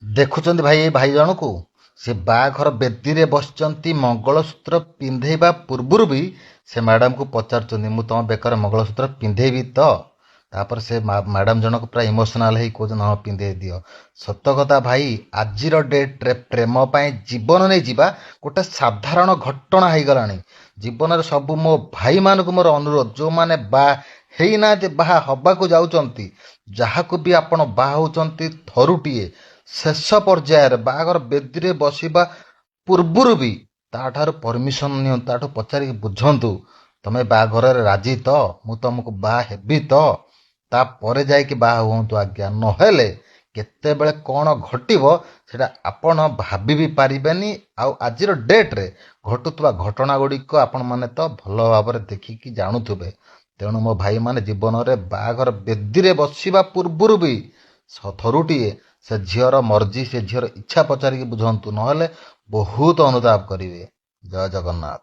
ଦେଖୁଛନ୍ତି ଭାଇ ଏଇ ଭାଇ ଜଣକୁ ସେ ବାହାଘର ବେଦୀରେ ବସିଛନ୍ତି ମଙ୍ଗଳସୂତ୍ର ପିନ୍ଧେଇବା ପୂର୍ବରୁ ବି ସେ ମ୍ୟାଡାମକୁ ପଚାରୁଛନ୍ତି ମୁଁ ତମ ବେକରେ ମଙ୍ଗଳସୂତ୍ର ପିନ୍ଧେଇବି ତ? ତାପରେ ସେ ମ୍ୟାଡାମ ଜଣକ ପୁରା ଇମୋସନାଲ ହେଇ କହୁଛନ୍ତି ହଁ ପିନ୍ଧେଇ ଦିଅ। ସତ କଥା ଭାଇ, ଆଜିର ଡେଟ୍ରେ ପ୍ରେମ ପାଇଁ ଜୀବନ ନେଇଯିବା ଗୋଟେ ସାଧାରଣ ଘଟଣା ହେଇଗଲାଣି। ଜୀବନରେ ସବୁ ମୋ ଭାଇମାନଙ୍କୁ ମୋର ଅନୁରୋଧ, ଯୋଉମାନେ ବାହା ହେଇନାହାନ୍ତି ବାହା ହବାକୁ ଯାଉଛନ୍ତି, ଯାହାକୁ ବି ଆପଣ ବାହା ହଉଛନ୍ତି ଥରୁଟିଏ ଶେଷ ପର୍ଯ୍ୟାୟରେ ବାହାଘର ବେଦୀରେ ବସିବା ପୂର୍ବରୁ ବି ତାଠାରୁ ପରମିଶନ ନିଅନ୍ତୁ, ତାଠୁ ପଚାରିକି ବୁଝନ୍ତୁ ତମେ ବାହାଘରରେ ରାଜି ତ, ମୁଁ ତମକୁ ବାହା ହେବି ତ, ତାପରେ ଯାଇକି ବାହା ହୁଅନ୍ତୁ ଆଜ୍ଞା। ନହେଲେ କେତେବେଳେ କ'ଣ ଘଟିବ ସେଟା ଆପଣ ଭାବି ବି ପାରିବେନି। ଆଉ ଆଜିର ଡେଟ୍ରେ ଘଟୁଥିବା ଘଟଣା ଗୁଡ଼ିକ ଆପଣମାନେ ତ ଭଲ ଭାବରେ ଦେଖିକି ଜାଣୁଥିବେ। ତେଣୁ ମୋ ଭାଇମାନେ ଜୀବନରେ ବାହାଘର ବେଦୀରେ ବସିବା ପୂର୍ବରୁ ବି ଥରୁଟିଏ ସେ ଝିଅର ମର୍ଜି, ସେ ଝିଅର ଇଚ୍ଛା ପଚାରିକି ବୁଝନ୍ତୁ, ନହେଲେ ବହୁତ ଅନୁତାପ କରିବେ। ଜୟ ଜଗନ୍ନାଥ।